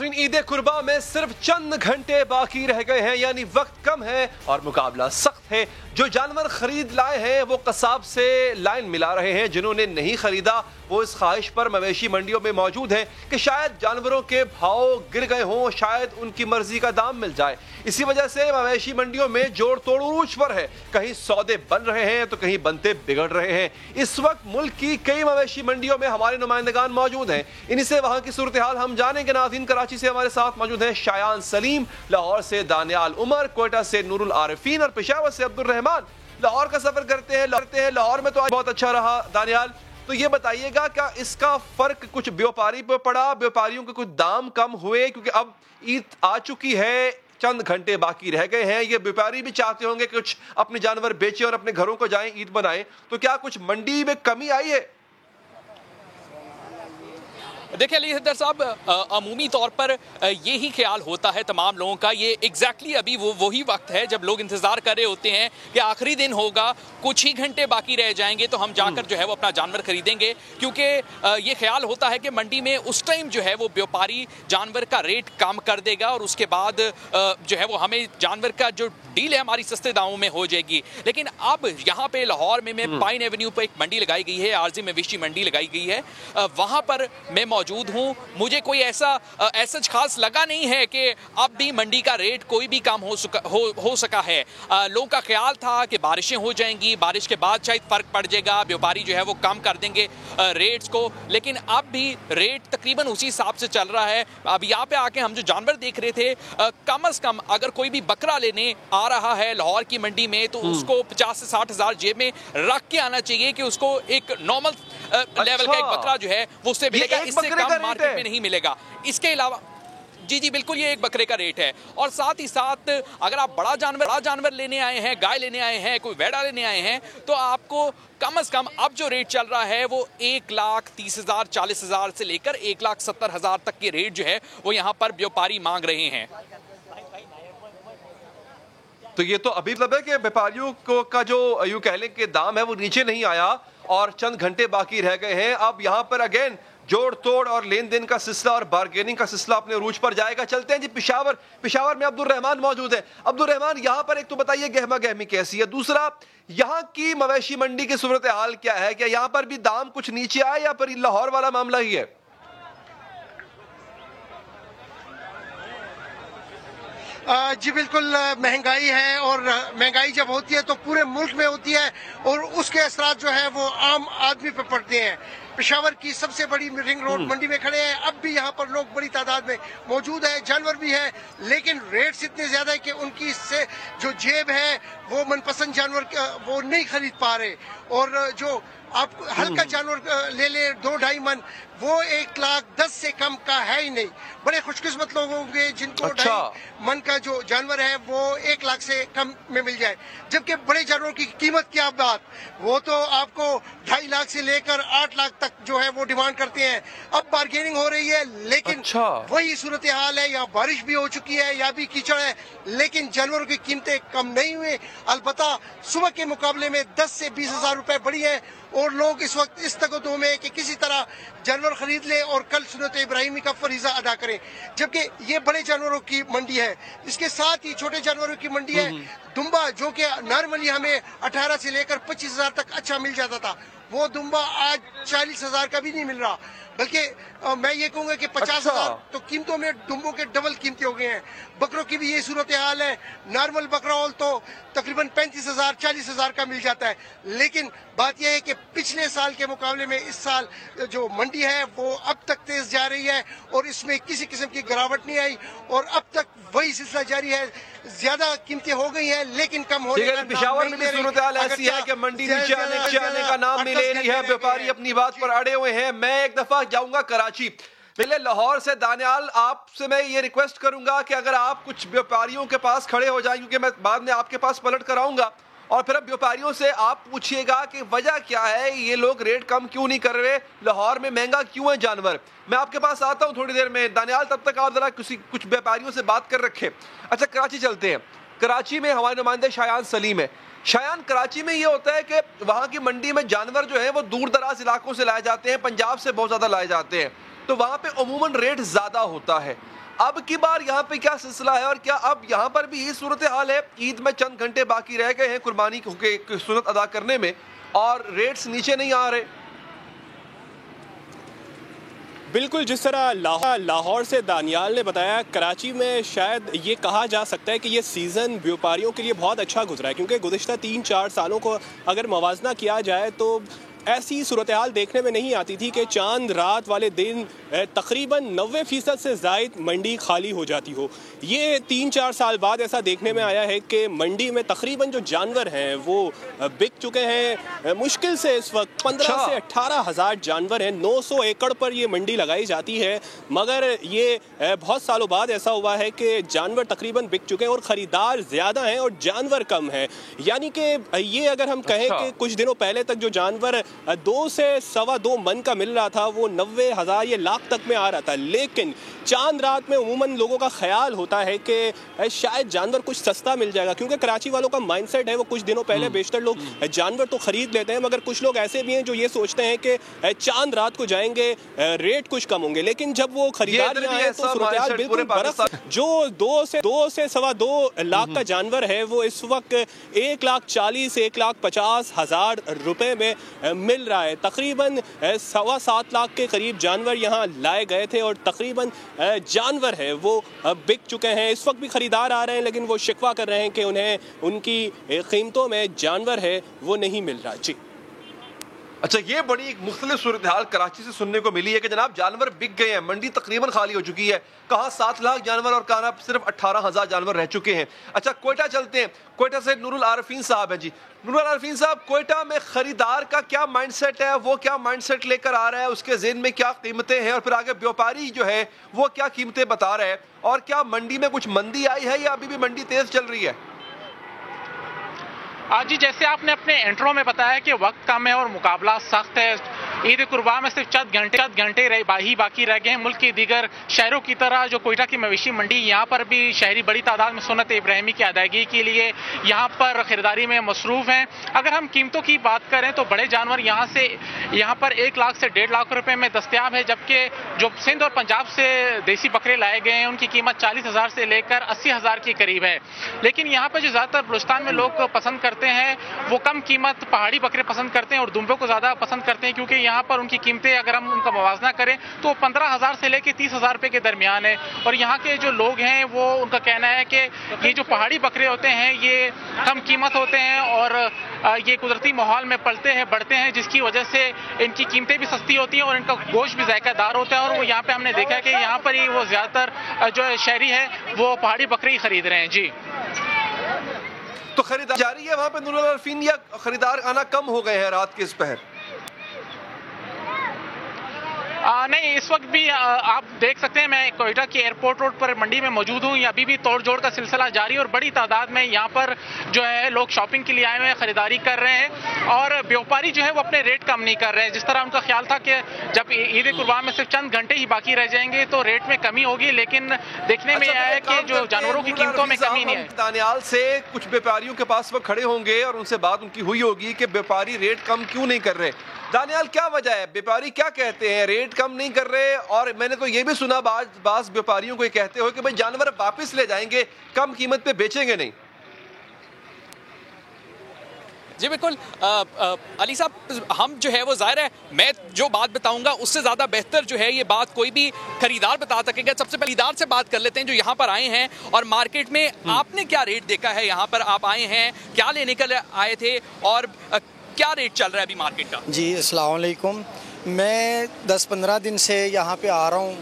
नाज़रीन, ईद कुर्बा में सिर्फ चंद घंटे बाकी रह गए हैं, यानी वक्त कम है और मुकाबला सख्त है। जो जानवर खरीद लाए हैं वो कसाब से लाइन मिला रहे हैं, जिन्होंने नहीं खरीदा वो इस ख्वाहिश पर मवेशी मंडियों में मौजूद हैं कि शायद जानवरों के भाव गिर गए हों, शायद उनकी मर्जी का दाम मिल जाए। इसी वजह से मवेशी मंडियों में जोड़ तोड़ उरूज पर है, कहीं सौदे बन रहे हैं तो कहीं बनते बिगड़ रहे हैं। इस वक्त मुल्क की कई मवेशी मंडियों में हमारे नुमाइंदगान मौजूद हैं, इन्हीं से वहां की सूरत हाल हम जानेंगे। नाज़रीन, कराची से हमारे साथ मौजूद हैं शायान सलीम, लाहौर से दानियाल उमर, कोयटा से नूरुल आरिफीन और पेशावर से अब्दुल रहमान। लाहौर का सफर करते हैं। लाहौर में तो आज बहुत अच्छा रहा। दानियाल, तो ये बताइएगा, क्या इसका फर्क कुछ व्यापारी पे पड़ा? व्यापारियों के कुछ दाम कम हुए क्योंकि अब ईद आ चुकी है, चंद घंटे बाकी रह गए हैं। ये व्यापारी भी चाहते होंगे कुछ अपने जानवर बेचें और अपने घरों को जाएं, ईद बनाएं, तो क्या कुछ मंडी में कमी आई है? देखिए अली हैदर साहब, अमूमी तौर पर ये ही ख्याल होता है तमाम लोगों का। ये एग्जैक्टली अभी वही वक्त है जब लोग इंतजार कर रहे होते हैं कि आखिरी दिन होगा, कुछ ही घंटे बाकी रह जाएंगे तो हम जाकर जो है वो अपना जानवर खरीदेंगे, क्योंकि ये ख्याल होता है कि मंडी में उस टाइम जो है वो व्यापारी जानवर का रेट कम कर देगा और उसके बाद जो है वो हमें जानवर का जो डील है हमारी सस्ते दामों में हो जाएगी। लेकिन अब यहाँ पे लाहौर में पाइन एवेन्यू पर एक मंडी लगाई गई है, आरजी मवेशी मंडी लगाई गई है, वहां पर मैं मौजूद हूं। मुझे कोई ऐसा खास लगा नहीं है कि अब भी मंडी का रेट कोई भी कम हो सका है। लोगों का ख्याल था कि बारिशें हो जाएंगी, बारिश के बाद शायद फर्क पड़ जाएगा, व्यापारी जो है वो कम कर देंगे रेट्स को, लेकिन अब भी रेट तकरीबन उसी हिसाब से चल रहा है। अब यहाँ पे आके हम जो जानवर देख रहे थे, कम से कम अगर कोई भी बकरा लेने आ रहा है लाहौर की मंडी में तो उसको 50 से 60 हजार जेब में रख के आना चाहिए कि उसको एक नॉर्मल लेवल का एक बकरा जो है वो उससे मिलेगा, इससे कम मार्केट में नहीं मिलेगा। इसके अलावा जी बिल्कुल, ये एक बकरे का रेट है। और साथ ही साथ अगर आप बड़ा जानवर लेने आए हैं, गाय लेने आए हैं, कोई वेड़ा लेने आए हैं, तो आपको कम से कम अब जो रेट चल रहा है वो 1,30,000 40,000 से लेकर 1,70,000 तक के रेट जो है वो यहाँ पर व्यापारी मांग रहे हैं। तो ये तो अभी मतलब है कि व्यापारियों को का जो यूं कह लें कि दाम है वो नीचे नहीं आया और चंद घंटे बाकी रह गए हैं। अब यहाँ पर अगेन जोड़ तोड़ और लेन देन का सिलसिला और बार्गेनिंग का सिलसिला अपने रूज पर जाएगा। चलते हैं जी पेशावर में अब्दुल रहमान मौजूद है। अब्दुल रहमान, यहाँ पर एक तो बताइए गहमा गहमी कैसी है, दूसरा यहाँ की मवेशी मंडी की सूरत हाल क्या है? क्या यहाँ पर भी दाम कुछ नीचे आए या फिर लाहौर वाला मामला ही है? जी बिल्कुल, महंगाई है और महंगाई जब होती है तो पूरे मुल्क में होती है और उसके असरात जो है वो आम आदमी पर पड़ते हैं। पेशावर की सबसे बड़ी रिंग रोड मंडी में खड़े हैं, अब भी यहाँ पर लोग बड़ी तादाद में मौजूद है, जानवर भी है, लेकिन रेट्स इतने ज्यादा है कि उनकी से जो जेब है वो मनपसंद जानवर वो नहीं खरीद पा रहे। और जो आप हल्का जानवर ले ले 2-2.5 मन, वो 1,10,000 से कम का है ही नहीं। बड़े खुशकिस्मत लोग होंगे जिनको 2.5 मन का जो जानवर है वो 1,00,000 से कम में मिल जाए, जबकि बड़े जानवरों की कीमत क्या बात, वो तो आपको 2.5 लाख से लेकर 8 लाख तक जो है वो डिमांड करते हैं। अब बार्गेनिंग हो रही है, लेकिन वही सूरत हाल है, यहाँ बारिश भी हो चुकी है, यहाँ भी कीचड़ है, लेकिन जानवरों की कीमतें कम नहीं हुई। अलबत्ता सुबह के मुकाबले में 10 से 20 हजार रुपए बढ़ी है और लोग इस वक्त इस तकदो में कि किसी तरह जानवर खरीद ले और कल सुन्नत इब्राहिमी का फरीजा अदा करें, जबकि ये बड़े जानवरों की मंडी है। इसके साथ ही छोटे जानवरों की मंडी है। दुम्बा जो कि नॉर्मली हमें 18 से लेकर 25 हजार तक अच्छा मिल जाता था, वो दुम्बा आज 40 हजार का भी नहीं मिल रहा, बल्कि मैं ये कहूंगा कि 50 हजार तो कीमतों में दुम्बों के डबल कीमतें हो गए हैं। बकरों की भी ये सूरत हाल है। नॉर्मल बकरा होल तो तकरीबन 35 हजार 40 हजार का मिल जाता है, लेकिन बात यह है कि पिछले साल के मुकाबले में इस साल जो मंडी है वो अब तक तेज जा रही है और इसमें किसी किस्म की गिरावट नहीं आई और अब तक वही सिलसिला जारी है। ज्यादा कीमतें हो गई हैं लेकिन कम हो रही है। पेशावर में भी सूरत हाल ऐसी है कि मंडी नीचे आने का नाम नहीं ले रही है, व्यापारी अपनी बात पर अड़े हुए हैं। मैं एक दफा जाऊंगा कराची, पहले लाहौर से दानियाल, आपसे मैं ये रिक्वेस्ट करूंगा कि अगर आप कुछ व्यापारियों के पास खड़े हो जाएं, क्योंकि मैं बाद में आपके पास पलट कर आऊंगा, और फिर अब व्यापारियों से आप पूछिएगा कि वजह क्या है, ये लोग रेट कम क्यों नहीं कर रहे, लाहौर में महंगा क्यों है जानवर। मैं आपके पास आता हूँ थोड़ी देर में। दानियाल, तब तक आप जरा कुछ व्यापारियों से बात कर रखे। अच्छा, कराची चलते हैं। कराची में हमारे नुमाइंदे शायान सलीम है। शायान, कराची में ये होता है कि वहाँ की मंडी में जानवर जो है वो दूर दराज इलाकों से लाए जाते हैं, पंजाब से बहुत ज़्यादा लाए जाते हैं, तो वहाँ पे अमूमन रेट ज़्यादा होता है। अब की बार यहाँ पे क्या सिलसिला है और क्या अब यहाँ पर भी यही सूरत हाल है? ईद में चंद घंटे बाकी रह गए हैं कुर्बानी के सुन्नत अदा करने में और रेट्स नीचे नहीं आ रहे। बिल्कुल, जिस तरह लाहौर से दानियाल ने बताया, कराची में शायद ये कहा जा सकता है कि ये सीज़न व्यापारियों के लिए बहुत अच्छा गुजरा है, क्योंकि गुज़िश्ता 3-4 सालों को अगर मवाजना किया जाए तो ऐसी सूरत हाल देखने में नहीं आती थी कि चांद रात वाले दिन तकरीबन 90% से ज़ायद मंडी खाली हो जाती हो। ये 3-4 साल बाद ऐसा देखने में आया है कि मंडी में तकरीबन जो जानवर हैं वो बिक चुके हैं। मुश्किल से इस वक्त 15 से 18 हज़ार जानवर हैं। 900 एकड़ पर ये मंडी लगाई जाती है, मगर ये बहुत सालों बाद ऐसा हुआ है कि जानवर तकरीबन बिक चुके हैं और ख़रीदार ज़्यादा हैं और जानवर कम हैं। यानी कि ये अगर हम कहें कि कुछ दिनों पहले तक जो जानवर 2 से 2.25 मन का मिल रहा था वो 90,000 या लाख तक में आ रहा था, लेकिन चांद रात में उमूमन लोगों का ख्याल होता है कि शायद जानवर कुछ सस्ता मिल जाएगा, क्योंकि कराची वालों का माइंडसेट है वो कुछ दिनों पहले बेशतर लोग जानवर तो खरीद लेते हैं, मगर कुछ लोग ऐसे भी हैं जो ये सोचते हैं कि चांद रात को जाएंगे रेट कुछ कम होंगे, लेकिन जब वो खरीदार यहाँ आए तो सूरत बिल्कुल बरक्स। जो 2 से 2.25 लाख का जानवर है वो इस वक्त 1,40,000-1,50,000 रुपए में मिल रहा है। तकरीबन 7.25 लाख के करीब जानवर यहाँ लाए गए थे और तकरीबन जानवर है वो बिक चुके हैं। इस वक्त भी खरीदार आ रहे हैं, लेकिन वो शिकवा कर रहे हैं कि उन्हें उनकी कीमतों में जानवर है वो नहीं मिल रहा। जी अच्छा, ये बड़ी एक मुख्तलिफ सूरत हाल कराची से सुनने को मिली है कि जनाब जानवर बिक गए हैं, मंडी तकरीबन खाली हो चुकी है। कहाँ 7 लाख जानवर और कहाँ सिर्फ 18,000 जानवर रह चुके हैं। अच्छा, कोयटा चलते हैं। कोयटा से नूरुल आरफीन साहब है। जी नूरुल आरफीन साहब, कोयटा में खरीदार का क्या माइंडसेट है, वो क्या माइंडसेट लेकर आ रहा है, उसके ज़हन में क्या कीमतें हैं और फिर आगे व्यापारी जो है वो क्या कीमतें बता रहा है, और क्या मंडी में कुछ मंदी आई है या अभी भी मंडी तेज चल रही है? जी, जैसे आपने अपने इंट्रो में बताया कि वक्त कम है और मुकाबला सख्त है। ईद कुर्बान में सिर्फ चंद घंटे ही बाकी रह गए हैं। मुल्क के दीगर शहरों की तरह जो कोयटा की मवेशी मंडी, यहाँ पर भी शहरी बड़ी तादाद में सुन्नत इब्राहिमी की अदायगी के लिए यहाँ पर खरीदारी में मसरूफ़ हैं। अगर हम कीमतों की बात करें तो बड़े जानवर यहाँ पर 1 लाख से 1.5 लाख रुपए में दस्तयाब है, जबकि जो सिंध और पंजाब से देसी बकरे लाए गए हैं उनकी कीमत 40,000 से लेकर 80,000 के करीब है। लेकिन यहाँ पर जो ज़्यादातर बलूचिस्तान में लोग पसंद करते हैं वो कम कीमत पहाड़ी बकरे पसंद करते हैं और दुम्बों को ज़्यादा पसंद करते हैं, क्योंकि यहाँ पर उनकी कीमतें अगर हम उनका मुवाजना करें तो 15,000 से लेकर 30,000 रुपए के दरमियान है। और यहाँ के जो लोग हैं वो उनका कहना है कि ये जो पहाड़ी बकरे होते हैं ये कम कीमत होते हैं और ये कुदरती माहौल में पलते हैं बढ़ते हैं, जिसकी वजह से इनकी कीमतें भी सस्ती होती हैं और इनका गोश्त भी जायकादार होता है। और वो यहाँ पे हमने देखा है कि यहाँ पर ही वो ज़्यादातर जो शहरी है वो पहाड़ी बकरे ही खरीद रहे हैं। जी, तो खरीदार जारी है वहां पे नूरुल आरफीन, या खरीदार आना कम हो गए हैं रात के इस पहर? नहीं, इस वक्त भी आप देख सकते हैं मैं कोयटा के एयरपोर्ट रोड पर मंडी में मौजूद हूँ। अभी भी तोड़ जोड़ का सिलसिला जारी और बड़ी तादाद में यहाँ पर जो है लोग शॉपिंग के लिए आए हुए हैं, खरीदारी कर रहे हैं और व्यापारी जो है वो अपने रेट कम नहीं कर रहे हैं। जिस तरह उनका ख्याल था कि जब ईद कुर्बान में सिर्फ चंद घंटे ही बाकी रह जाएंगे तो रेट में कमी होगी, लेकिन देखने में आया है कि जो जानवरों की कीमतों में कमी नहीं है। दानियाल से कुछ व्यापारियों के पास वो खड़े होंगे और उनसे बात उनकी हुई होगी कि व्यापारी रेट कम क्यों नहीं कर रहे। दानियाल, क्या वजह है, व्यापारी क्या कहते हैं, रेट कम नहीं कर रहे? और मैंने तो ये भी सुना बाज व्यापारियों को ये कहते हो कि भाई जानवर वापस ले जाएंगे, कम कीमत पे बेचेंगे नहीं। जी बिल्कुल अली साहब, हम जो है वो जाहिर है मैं जो बात बताऊंगा उससे ज़्यादा बेहतर जो है ये बात कोई भी खरीदार बता सकेगा। सबसे पहले खरीदार से बात कर लेते हैं जो यहाँ पर आए हैं और मार्केट में आपने क्या रेट देखा है, यहाँ पर आप आए हैं क्या लेने के लिए आए थे और क्या रेट चल रहा है अभी मार्केट का? जी अस्सलाम वालेकुम, मैं 10-15 दिन से यहाँ पे आ रहा हूँ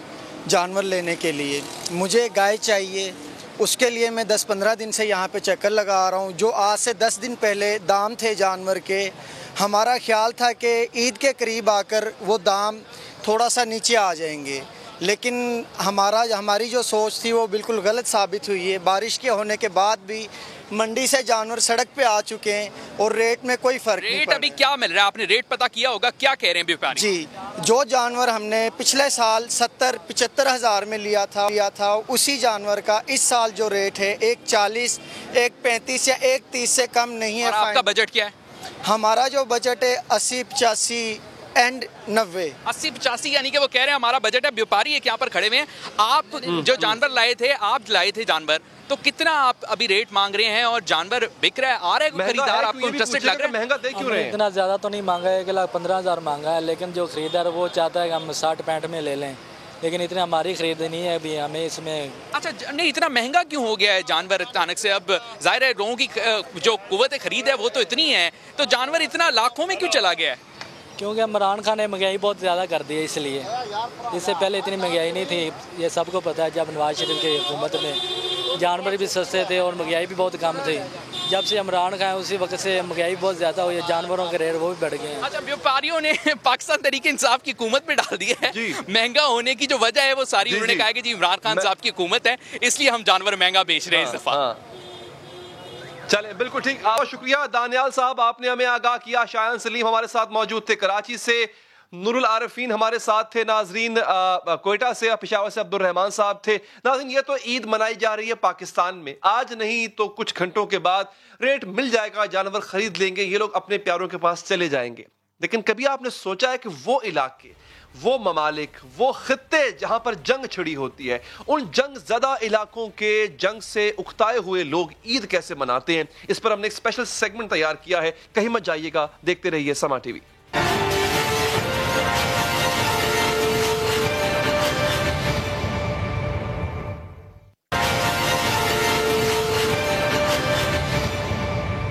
जानवर लेने के लिए। मुझे गाय चाहिए, उसके लिए मैं 10-15 दिन से यहाँ पे चक्कर लगा रहा हूँ। जो आज से 10 दिन पहले दाम थे जानवर के, हमारा ख्याल था कि ईद के करीब आकर वो दाम थोड़ा सा नीचे आ जाएंगे, लेकिन हमारी जो सोच थी वो बिल्कुल गलत साबित हुई है। बारिश के होने के बाद भी मंडी से जानवर सड़क पे आ चुके हैं और रेट में कोई फर्क नहीं पड़ रहा। अभी क्या मिल रहा है, आपने रेट पता किया होगा, क्या कह रहे हैं व्यापारी? जी, जो जानवर हमने पिछले साल 70-75 हज़ार में लिया था उसी जानवर का इस साल जो रेट है 1,40, 1,35 या 1,30 से कम नहीं है। और आपका बजट क्या है? हमारा जो बजट है 80-85 एंड 90। 80-85 यानी कि वो कह रहे हैं हमारा बजट है। व्यापारी एक यहाँ पर खड़े हुए हैं। आप जो जानवर लाए थे जानवर, तो कितना आप अभी रेट मांग रहे हैं और जानवर बिक रहा है, आ रहा है कोई खरीदार? आपको इंटरेस्टेड लग रहा है? महंगा दे क्यों रहे हैं? इतना ज़्यादा तो नहीं मांगा है, 1,15,000 मांगा है, लेकिन जो खरीदार वो चाहता है कि हम 60-65 में ले लें, लेकिन इतना हमारी खरीद नहीं है अभी हमें इसमें। अच्छा, नहीं इतना महंगा क्यों हो गया है जानवर अचानक से? अब जाहिर है लोगों की जो कुव्वत खरीद है वो तो इतनी है, तो जानवर इतना लाखों में क्यों चला गया है? क्योंकि इमरान खान ने महंगाई बहुत ज़्यादा कर दी है, इसलिए। इससे पहले इतनी महंगाई नहीं थी, ये सबको पता है। जब नवाज शरीफ की हुकूमत में जानवर भी सस्ते थे और महंगाई भी बहुत कम थी। जब से इमरान खान उसी वक्त से महंगाई बहुत ज़्यादा हुई है, जानवरों के रेट वो भी बढ़ गए हैं। अच्छा, व्यापारियों ने पाकिस्तान तहरीक इंसाफ की हुकूमत में डाल दिया है। महंगा होने की जो वजह है वो सारी उन्होंने कहा कि जी इमरान खान साहब की हुकूमत है, इसलिए हम जानवर महंगा बेच रहे हैं इस दफा। चले, बिल्कुल ठीक, बहुत शुक्रिया दानियाल साहब, आपने हमें आगाह किया। शायान सलीम हमारे साथ मौजूद थे कराची से, नूरुल आरिफीन हमारे साथ थे, नाजरीन कोयटा से, पेशावर से अब्दुल रहमान साहब थे। नाजरीन, ये तो ईद मनाई जा रही है पाकिस्तान में, आज नहीं तो कुछ घंटों के बाद रेट मिल जाएगा, जानवर खरीद लेंगे, ये लोग अपने प्यारों के पास चले जाएंगे। लेकिन कभी आपने सोचा है कि वो इलाके, वो ममालिक, वो खित्ते जहां पर जंग छिड़ी होती है, उन जंग ज़दा इलाकों के जंग से उकताए हुए लोग ईद कैसे मनाते हैं? इस पर हमने एक स्पेशल सेगमेंट तैयार किया है, कहीं मत जाइएगा, देखते रहिए समा टीवी।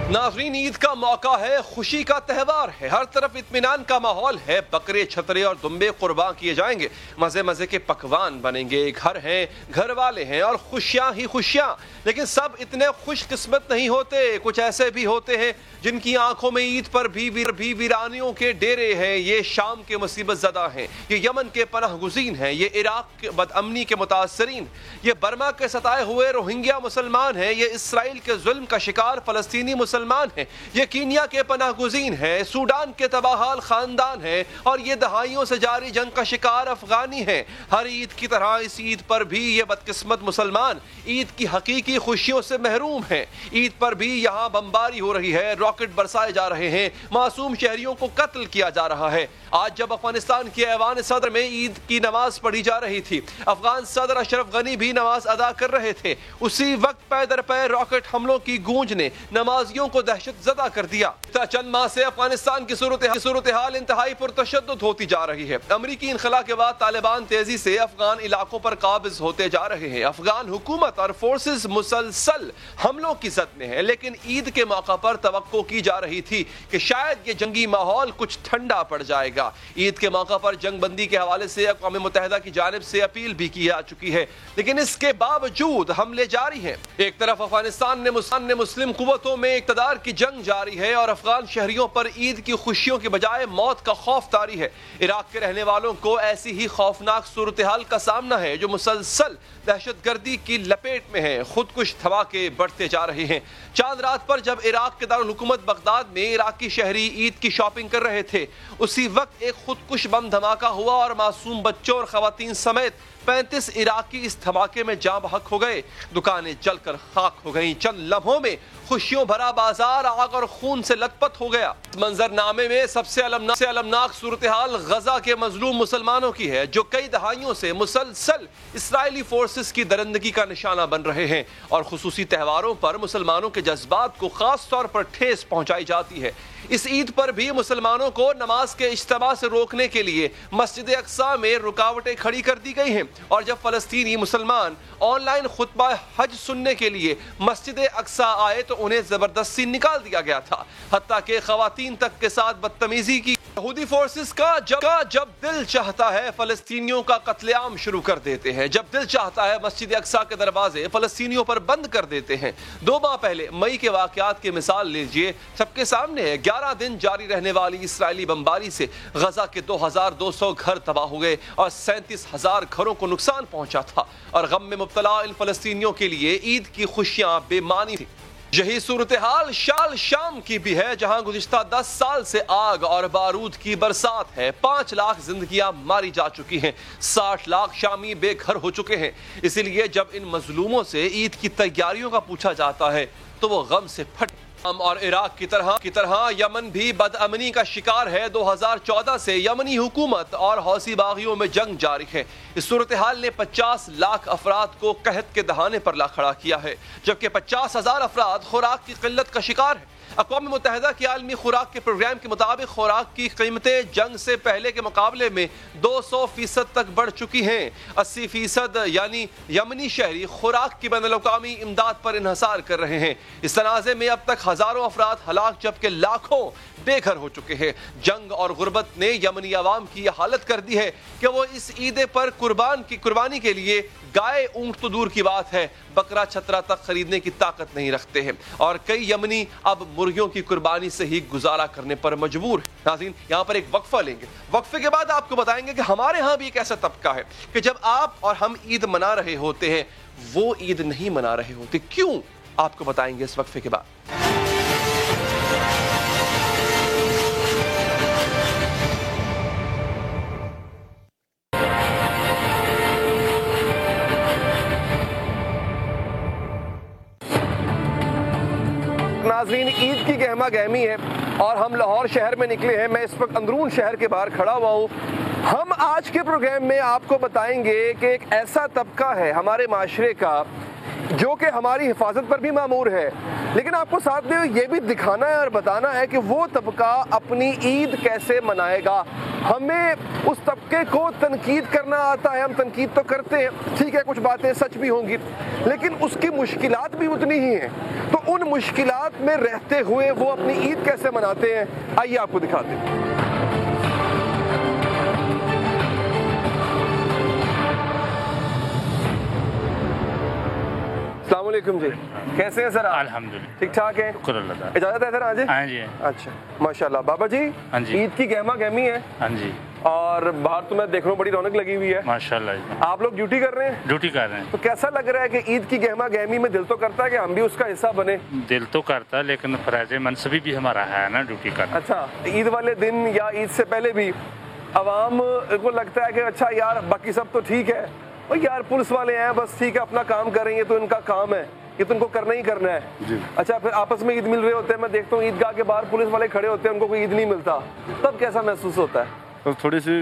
नाज़रीन, ईद का मौका है, खुशी का त्यौहार है, हर तरफ इत्मीनान का माहौल है, बकरे, छतरे और दुम्बे कुर्बान किए जाएंगे, मजे मजे के पकवान बनेंगे, घर हैं, घर वाले हैं और खुशियां ही खुशियां। लेकिन सब इतने खुशकिस्मत नहीं होते, कुछ ऐसे भी होते हैं जिनकी आंखों में ईद पर भी वीरानियों के डेरे हैं। ये शाम के मुसीबत ज़दा हैं, ये यमन के पनाह गुज़ीन हैं, ये इराक के बदअमनी के मुतासरीन, ये बर्मा के सताए हुए रोहिंग्या मुसलमान हैं, ये इसराइल के जुल्म का शिकार फलस्तीनी मुसलमान हैं, ये कीनिया के पनाह गुज़ीन हैं, सूडान के तबाहाल खानदान हैं और ये दहाइयों से जारी जंग का शिकार अफगानी हैं। हर ईद की तरह इस ईद पर भी ये बदकिस्मत मुसलमान ईद की हकीकी खुशियों से महरूम हैं। ईद पर भी यहाँ बमबारी हो रही है, रॉकेट बरसाए जा रहे हैं, मासूम शहरियों को कत्ल किया जा रहा है। आज जब अफगानिस्तान के ऐवान सदर में ईद की नमाज पढ़ी जा रही थी, अफगान सदर अशरफ गनी भी नमाज अदा कर रहे थे, उसी वक्त पै दर पै रॉकेट हमलों की गूंज ने नमाजियों को दहशत ज़दा कर दिया। चंद माह से अफगानिस्तान की सूरत हाल इंतहाई पुरतशद्दुद होती जा रही है। अमरीकी इनखला के बाद तालिबान तेजी से अफगान इलाकों पर काबिज होते जा रहे हैं। अफगान हुकूमत और फोर्सेस मुसलसल हमलों की जद में है, लेकिन ईद के मौका पर तवक्को की जा रही थी कि शायद ये जंगी माहौल कुछ ठंडा पड़ जाएगा। ईद के मौका पर जंगबंदी के हवाले से अक़वाम मुत्तहिदा की जानिब से अपील भी की जा चुकी है, लेकिन इसके बावजूद हमले जारी हैं। एक तरफ अफगानिस्तान ने मुस्लिम कुव्वतों में इक़्तिदार की जंग जारी है और अफगान शहरियों पर ईद की खुशियों के बजाय मौत का खौफ तारी है। इराक के रहने वालों को ऐसी ही खौफनाक सूरत हाल का सामना है जो मुसलसल दहशतगर्दी की लपेट में है। खुदकुश धमाके बढ़ते जा रहे हैं। चांद रात पर जब इराक के दारुल हुकूमत बगदाद में इराकी शहरी ईद की शॉपिंग कर रहे थे, उसी वक्त एक खुदकुश बम धमाका हुआ और मासूम बच्चों और खवातीन समेत 35 इराकी इस धमाके में जाँ बहक हो गए। दुकानें जलकर खाक हो गईं। चंद लम्हों में खुशियों भरा बाजार आग और खून से लथपथ हो गया। मंजरनामे में सबसे अलमनाक सूरत हाल गजा के मजलूम मुसलमानों की है, जो कई दहाइयों से मुसलसल इसराइली फोर्सेस की दरिंदगी का निशाना बन रहे हैं और खुसूसी त्योहारों पर मुसलमानों के जज्बात को खास तौर पर ठेस पहुंचाई जाती है। इस ईद पर भी मुसलमानों को नमाज के इज्तिमा से रोकने के लिए मस्जिद अक्सा में रुकावटें खड़ी कर दी गई हैं और जब फलस्तीनी मुसलमान ऑनलाइन खुतबा हज सुनने के लिए मस्जिद अक्सा आए तो उन्हें जबरदस्ती निकाल दिया गया था, हत्ता के खवातीन तक के साथ बदतमीजी की। यहूदी फोर्सेस का जब दिल चाहता है फलस्तीनियों का कत्लेआम शुरू कर देते हैं, जब दिल चाहता है मस्जिद अक्सा के दरवाजे फलस्तीनियों पर बंद कर देते हैं। 2 माह पहले मई के वाकयात की मिसाल लीजिए, सबके सामने है। 11 दिन जारी रहने वाली इसराइली बमबारी से गजा के 2200 घर तबाह हो गए और 37,000 घरों को नुकसान पहुंचा था और गम में मुब्तला इन फलस्तीनियों के लिए ईद की खुशियां बेमानी थी। यही सूरत हाल शाम की भी है, जहां गुज़िश्ता 10 साल से आग और बारूद की बरसात है। 5 लाख जिंदगियां मारी जा चुकी हैं, 60 लाख शामी बेघर हो चुके हैं। इसीलिए जब इन मजलूमों से ईद की तैयारियों का पूछा जाता है तो वो गम से फट और इराक की तरह यमन भी बदअमनी का शिकार है। 2014 से यमनी हुकूमत और हौसी बागियों में जंग जारी है। इस सूरत हाल ने 50 लाख अफराद को कहत के दहाने पर ला खड़ा किया है, जबकि 50,000 अफराद खुराक की किल्लत का शिकार है। अक़वाम मुत्तहिदा के आलमी खुराक के प्रोग्राम के मुताबिक खुराक की कीमतें जंग से पहले के मुकाबले में 200% तक बढ़ चुकी हैं। 80% यानी यमनी शहरी खुराक की बैनुल-अक़वामी इमदाद पर इन्हसार कर रहे हैं। इस तनाज़े में अब तक हज़ारों अफराद हलाक जबकि लाखों बेघर हो चुके हैं। जंग और गुर्बत ने यमनी अवाम की यह हालत कर दी है कि वो इस ईद पर कुर्बानी के लिए गाय ऊंट तो दूर की बात है, बकरा छतरा तक खरीदने की ताकत नहीं रखते हैं और कई यमनी अब मुर्गियों की कुर्बानी से ही गुजारा करने पर मजबूर है। नाज़रीन, यहाँ पर एक वक्फा लेंगे, वक्फे के बाद आपको बताएंगे कि हमारे यहाँ भी एक ऐसा तबका है कि जब आप और हम ईद मना रहे होते हैं वो ईद नहीं मना रहे होते। क्यों? आपको बताएंगे इस वक्फे के बाद। नाज़रीन, ईद की गहमा गहमी है और हम लाहौर शहर में निकले हैं। मैं इस वक्त अंदरून शहर के बाहर खड़ा हुआ हूँ। हम आज के प्रोग्राम में आपको बताएंगे कि एक ऐसा तबका है हमारे माशरे का जो कि हमारी हिफाजत पर भी मामूर है, लेकिन आपको साथ में ये भी दिखाना है और बताना है कि वो तबका अपनी ईद कैसे मनाएगा। हमें उस तबके को तनकीद करना आता है, हम तनकीद तो करते हैं, ठीक है, कुछ बातें सच भी होंगी, लेकिन उसकी मुश्किलात भी उतनी ही हैं। तो उन मुश्किलात में रहते हुए वो अपनी ईद कैसे मनाते हैं, आइए आपको दिखाते हैं। अस्सलाम वालेकुम जी, कैसे हैं सर? अल्हम्दुलिल्लाह ठीक ठाक है, शुक्र अल्लाह का। इजाजत है सर आज? हाँ जी। अच्छा, माशाल्लाह। बाबा जी, हाँ जी, ईद की गहमा गहमी है। हाँ जी। और बाहर तो मैं देख रहा हूँ बड़ी रौनक लगी हुई है माशाल्लाह। आप लोग ड्यूटी कर रहे हैं? ड्यूटी कर रहे हैं। तो कैसा लग रहा है कि ईद की गहमा गहमी में दिल तो करता है कि हम भी उसका हिस्सा बने? दिल तो करता है, लेकिन फराज मनसबी भी हमारा है ना ड्यूटी करना। अच्छा, ईद वाले दिन या ईद से पहले भी अवाम को लगता है कि अच्छा यार बाकी सब तो ठीक है, और यार पुलिस वाले हैं बस ठीक है अपना काम कर रही है तो इनका काम है, ये तो उनको करना ही करना है जी। अच्छा, फिर आपस में ईद मिल रहे होते हैं, मैं देखता हूँ ईदगाह के बाहर पुलिस वाले खड़े होते हैं, उनको कोई ईद नहीं मिलता, तब कैसा महसूस होता है? तो थोड़ी सी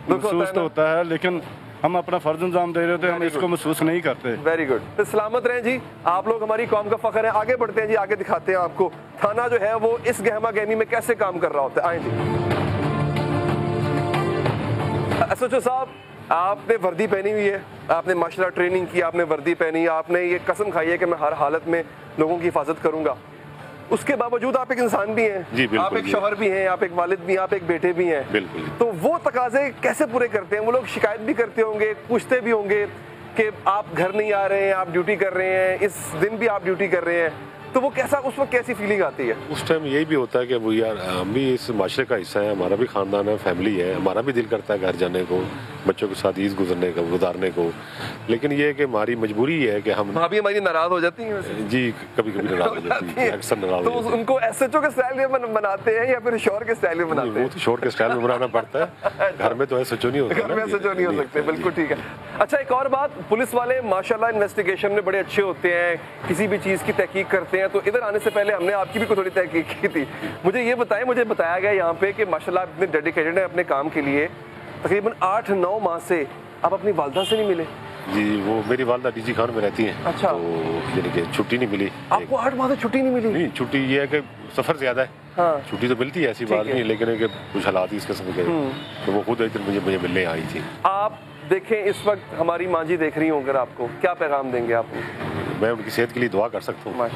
महसूस तो होता है, लेकिन हम अपना फर्ज अंजाम दे रहे होते हैं, हम इसको महसूस नहीं करते। Very good. तो सलामत रहें जी, आप लोग हमारी कौम का फख्र है। आगे बढ़ते हैं जी, आगे दिखाते हैं आपको थाना जो है वो इस गहमा गहमी में कैसे काम कर रहा होता है। आए जी। एसएचओ साहब, आपने वर्दी पहनी हुई है, आपने माशाल्लाह ट्रेनिंग की, आपने वर्दी पहनी, आपने ये कसम खाई है कि मैं हर हालत में लोगों की हिफाजत करूंगा। उसके बावजूद आप एक इंसान भी हैं जी, बिल्कुल, आप एक शौहर भी हैं, आप एक वालिद भी हैं, आप एक बेटे भी हैं। बिल्कुल। तो वो तकाजे कैसे पूरे करते हैं? वो लोग शिकायत भी करते होंगे, पूछते भी होंगे कि आप घर नहीं आ रहे हैं, आप ड्यूटी कर रहे हैं, इस दिन भी आप ड्यूटी कर रहे हैं, तो वो कैसा, उस वक्त कैसी फीलिंग आती है? उस टाइम यही भी होता है कि वो यार हम भी इस माशरे का हिस्सा है, हमारा भी खानदान है, फैमिली है, हमारा भी दिल करता है घर जाने को, बच्चों के साथ ईद गुजारने को, लेकिन ये है कि हमारी मजबूरी है कि हम भाभी हमारी नाराज हो जाती हैं जी, कभी कभी नाराज हो जाती है, अक्सर नाराज। तो उनको एसएचओ के स्टाइल में बनाते हैं या फिर शोर के स्टाइल में बनाते हैं? वो तो शोर के स्टाइल में बनाना पड़ता है, घर में तो एसएचओ नहीं होता, घर में एसएचओ नहीं हो सकते। बिल्कुल ठीक है। अच्छा, एक और बात, पुलिस वाले माशाल्लाह इन्वेस्टिगेशन में बड़े अच्छे होते हैं, किसी भी चीज़ की तहकीक करते हैं। तो इधर आने से पहले हमने आपकी भी थोड़ी तहकीक की थी। मुझे ये बताएं, मुझे बताया गया यहाँ पे कि माशाल्लाह इतने डेडिकेटेड है अपने काम के लिए, तकरीबन 8-9 माह से आप अपनी वालदा से नहीं मिले? जी, वो मेरी वालदा डीजी खान में रहती हैं। अच्छा। तो यानी कि छुट्टी नहीं मिली। आपको 8 माह से छुट्टी नहीं मिली? नहीं, छुट्टी ये है कि सफर ज्यादा है। हाँ। छुट्टी तो मिलती है, ऐसी बात नहीं, लेकिन कुछ हालात इस किस्म के, तो वो खुद इधर मुझे मिलने आई थी। आप देखें, इस वक्त हमारी माँ जी देख रही हों, अगर आपको क्या पैगाम देंगे आप? मैं उनकी सेहत के लिए दुआ कर सकता हूँ।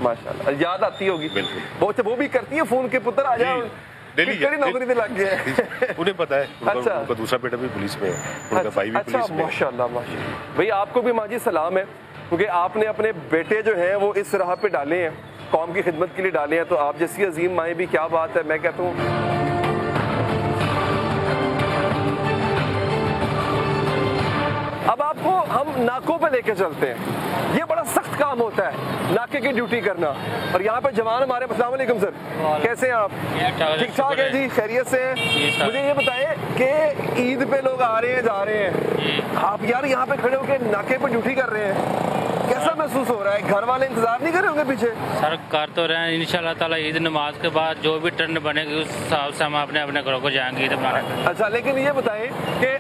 माशाल्लाह, याद आती होगी। बिल्कुल। वो भी करती है फोन के, पुत्र आ जाओ, नौकरी लग गया। उन्हें पता है। अच्छा। उनका दूसरा बेटा भी पुलिस में है, उनका भाई भी पुलिस में है। माशाल्लाह माशाल्लाह। भाई आपको भी माँ जी सलाम है, क्योंकि आपने अपने बेटे जो हैं वो इस राह पे डाले हैं, कौम की खिदमत के लिए डाले हैं। तो आप जैसी अजीम माएँ भी, क्या बात है। मैं कहता हूँ अब आपको हम नाकों पे लेके चलते हैं। ये बड़ा सख्त काम होता है, नाके की ड्यूटी करना। और यहाँ पे जवान हमारे। अस्सलाम वालेकुम सर, कैसे हैं आप? ठीक ठाक है जी, खैरियत से हैं? मुझे ये बताएं कि ईद पे लोग आ रहे हैं, जा रहे हैं, आप यार यहाँ पे खड़े होकर नाके पे ड्यूटी कर रहे हैं, कैसा महसूस हो रहा है? घर वाले इंतजार नहीं कर रहे होंगे पीछे? सर कर तो रहे हैं, इंशाल्लाह ताला ईद नमाज के बाद जो भी ट्रेंड बनेगी उस हिसाब से हम अपने अपने घरों को जाएंगे ईद मनाने। अच्छा, लेकिन ये बताएं कि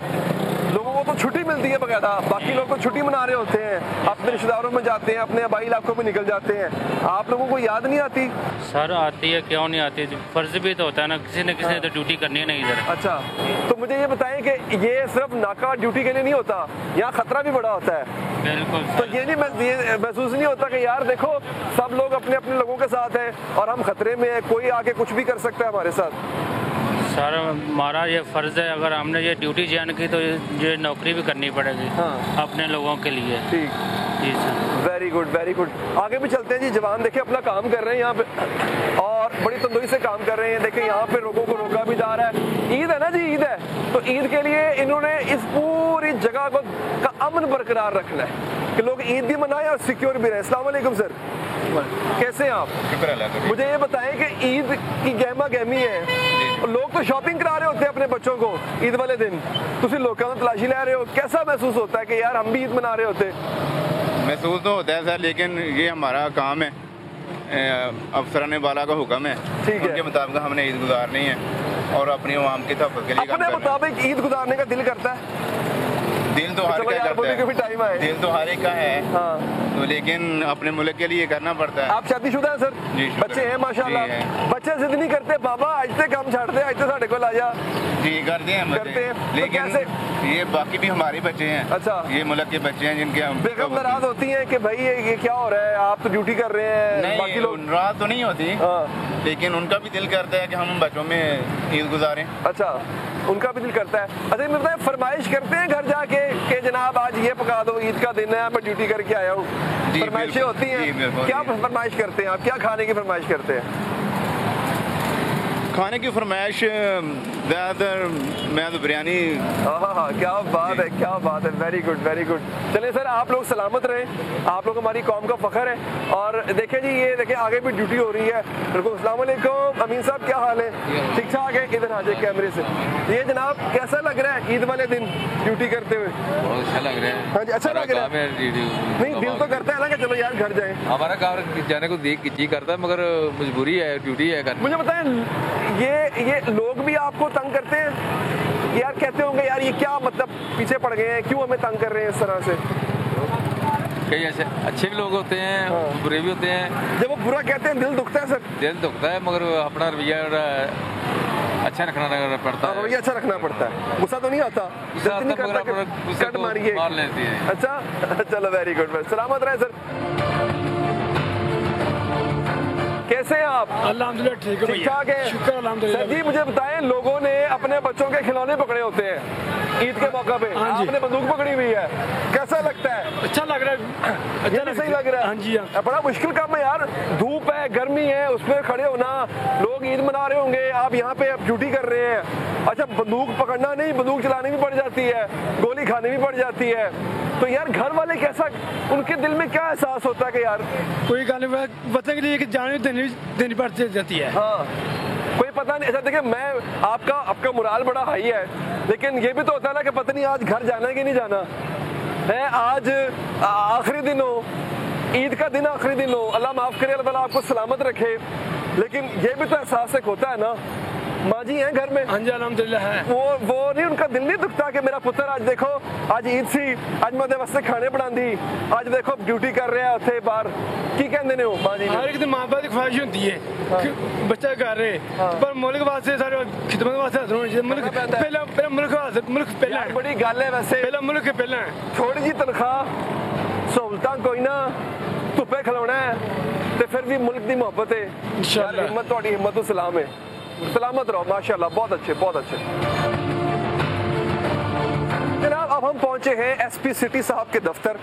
लोगों को तो छुट्टी मिलती है बकायदा, बाकी लोग तो छुट्टी मना रहे होते हैं, अपने रिश्तेदारों में जाते हैं, अपने आबाई इलाकों में निकल जाते हैं, आप लोगों को याद नहीं आती? सर आती है, क्यों नहीं आती, फर्ज भी तो होता है ना, किसी न किसी ने तो ड्यूटी करनी है ना इधर। अच्छा, तो मुझे ये बताएं कि ये सिर्फ नाका ड्यूटी के लिए नहीं होता, यहाँ खतरा भी बड़ा होता है। बिल्कुल। तो ये नहीं महसूस नहीं होता कि यार देखो सब लोग अपने अपने लोगों के साथ हैं और हम खतरे में है, कोई आके कुछ भी कर सकता है हमारे साथ? सर हमारा ये फर्ज है, अगर हमने ये ड्यूटी ज्वाइन की तो ये नौकरी भी करनी पड़ेगी। हाँ। अपने लोगों के लिए। ठीक जी sir. Very good, very good. आगे भी चलते हैं जी। जवान देखे अपना काम कर रहे हैं यहाँ पे और बड़ी तंदुरुस्ती से काम कर रहे हैं। देखे यहाँ पे लोगों को रोका भी जा रहा है। ईद है ना जी, ईद है, तो ईद के लिए इन्होंने इस पूरी जगह को का अमन बरकरार रखना है कि लोग ईद भी मनाएं और सिक्योर भी रहे। अस्सलाम वालेकुम सर, कैसे हैं आप? शुक्र अल्लाह। मुझे ये बताएं कि ईद की गहमा गहमी है, लोग तो शॉपिंग करा रहे होते हैं अपने बच्चों को ईद वाले दिन, तुम लोगों का तलाशी ले रहे हो, कैसा महसूस होता है कि यार हम भी ईद मना रहे होते? महसूस तो होता है सर, लेकिन ये हमारा काम है, अफसरान बाला का हुक्म है, उनके मुताबिक हमने ईद गुजारनी है और अपनी अवाम की तहफ़्फ़ुज़ के लिए अपने मुताबिक ईद गुजारने का दिल करता है। दिल तो हर का करता है, दिल तो हर एक का है। हाँ। तो लेकिन अपने मुल्क के लिए करना पड़ता है। आप शादीशुदा हैं सर? जी, बच्चे हैं माशाल्लाह। बच्चे जिद नहीं करते, बाबा आज से काम छाड़ दे, आज से साढ़े को ला जा? जी करते हैं, लेकिन ये बाकी भी हमारे बच्चे हैं। अच्छा, ये मुल्क के बच्चे हैं जिनके हम बेगम नाराज होती हैं कि भाई ये क्या हो रहा है, आप तो ड्यूटी कर रहे हैं? नहीं, बाकी लोग नाराज तो नहीं होती, लेकिन उनका भी दिल करता है कि हम बच्चों में ईद गुजारें। अच्छा, उनका भी दिल करता है। अच्छा, मैं बताया फरमाइश करते हैं घर जाके कि जनाब आज ये पका दो, ईद का दिन है, मैं ड्यूटी करके आया हूँ, फरमाइशें होती हैं? क्या फरमाइश करते हैं आप, क्या खाने की फरमाइश करते हैं? खाने की फरमाइश ज़्यादातर मैं तो बिरयानी। हाँ, क्या बात है, क्या बात है, वेरी गुड, वेरी गुड। चलिए सर, आप लोग सलामत रहें, आप लोग हमारी कौम का फख्र है। और देखें जी, ये देखें आगे भी ड्यूटी हो रही है। अस्सलाम वालेकुम अमीन साहब, क्या हाल है? ठीक ठाक है? इधर आ जाए कैमरे से। ये जनाब कैसा लग रहा है ईद वाले दिन ड्यूटी करते हुए? बहुत अच्छा लग रहा है। हाँ जी, अच्छा लग रहा है। नहीं, दिल तो करता है ना कि चलो यार घर जाए। हमारा काम जाने को देख जी करता है, मगर मजबूरी है, ड्यूटी है। मुझे बताएं, ये लोग भी आपको तंग करते हैं यार? कहते होंगे यार ये क्या मतलब पीछे पड़ गए हैं, क्यों हमें तंग कर रहे हैं इस तरह से? कई ऐसे अच्छे भी लोग होते हैं, हाँ। बुरे भी होते हैं। जब वो बुरा कहते हैं दिल दुखता है सर? दिल दुखता है, मगर अपना रवैया अच्छा रखना पड़ता है। रवैया अच्छा रखना पड़ता है, गुस्सा तो नहीं आता? नहीं करता, कट मारिए, मार लेती है। अच्छा, चलो वेरी गुड, सलामत रहे सर। कैसे हैं आप? अल्हम्दुलिल्लाह ठीक है, ठीक ठाक है, शुक्र अल्हम्दुलिल्लाह। सर जी मुझे बताएं, लोगों ने अपने बच्चों के खिलौने पकड़े होते हैं ईद के मौका पे, आपने बंदूक पकड़ी हुई है, कैसा लगता है? अच्छा लग रहा है, अच्छा सही लग रहा है। हाँ जी, हाँ। बड़ा मुश्किल काम है यार, धूप है, गर्मी है, उसमें खड़े होना, लोग ईद मना रहे होंगे, आप यहाँ पे ड्यूटी कर रहे हैं। अच्छा, बंदूक पकड़ना नहीं, बंदूक चलानी भी पड़ जाती है, गोली खानी भी पड़ जाती है, तो यार घर वाले कैसा, उनके दिल में क्या एहसास होता है कि यार कोई गाने वतन के लिए जान देनी पड़ती जाती है? हाँ, कोई पता नहीं। ऐसा देखिए, मैं आपका मुराल बड़ा हाई है, लेकिन ये भी तो होता है ना कि पता नहीं आज घर जाना है कि नहीं जाना है। आज आखिरी दिन हो, ईद का दिन आखिरी दिन हो, अल्लाह माफ करे, अल्लाह ताला आपको सलामत रखे, लेकिन ये भी तो एहसास एक होता है ना। माँ जी हैं घर में? हाँ जी अल्हम्दुलिल्लाह है। वो नहीं, उनका दिल नहीं दुखता कि मेरा पुत्र आज देखो, आज ईद सी, आज मैं ਉਹਦੇ ਵਾਸਤੇ खाने बना दी, आज देखो ड्यूटी कर रहा है ਉੱਥੇ बाहर, की कहते ने हो माँ जी? हर एक दिन माँ बाप की ख्वाहिश होती है कि बच्चा कर रहे, पर मुल्क वास्ते सारे खिदमत वास्ते हाजिर होने चाहिए। मुल्क पहला मुल्क पहला है। बड़ी गल है वैसे, पहला मुल्क पहला है। थोड़ी जी तनख्वाह, सहूलतां कोई ना, धुप्पे खिलाना है, तो फिर भी मुल्क की मोहब्बत है। इंशाअल्लाह हिम्मत, थोड़ी हिम्मत तो सलाम है, सलामत रहो माशाल्लाह, बहुत अच्छे, बहुत अच्छे। जनाब अब हम पहुंचे हैं एसपी सिटी साहब के दफ्तर।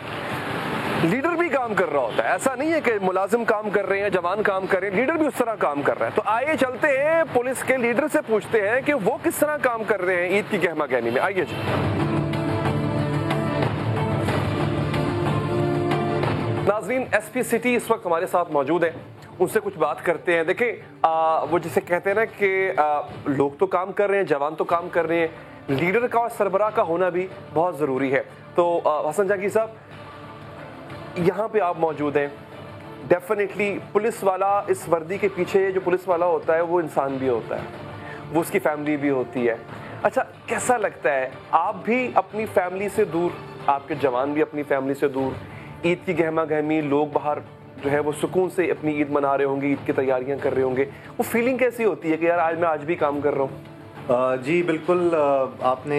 लीडर भी काम कर रहा होता है, ऐसा नहीं है कि मुलाजिम काम कर रहे हैं, जवान काम कर रहे हैं, लीडर भी उस तरह काम कर रहा है। तो आइए चलते हैं पुलिस के लीडर से पूछते हैं कि वो किस तरह काम कर रहे हैं ईद की गहमा गहमी में। आइए जी। नाजरीन, एसपी सिटी इस वक्त हमारे साथ मौजूद है, उनसे कुछ बात करते हैं। देखिए वो जिसे कहते हैं ना कि लोग तो काम कर रहे हैं, जवान तो काम कर रहे हैं, लीडर का और सरबराह का होना भी बहुत ज़रूरी है। तो हसन जाकी साहब, यहाँ पे आप मौजूद हैं, डेफिनेटली पुलिस वाला, इस वर्दी के पीछे जो पुलिस वाला होता है वो इंसान भी होता है, वो उसकी फैमिली भी होती है। अच्छा, कैसा लगता है, आप भी अपनी फैमिली से दूर, आपके जवान भी अपनी फैमिली से दूर, ईद की गहमा गहमी, लोग बाहर जो है वो सुकून से अपनी ईद मना रहे होंगे, ईद की तैयारियां कर रहे होंगे, वो फीलिंग कैसी होती है कि यार आज भी काम कर रहा हूँ? जी बिल्कुल, आपने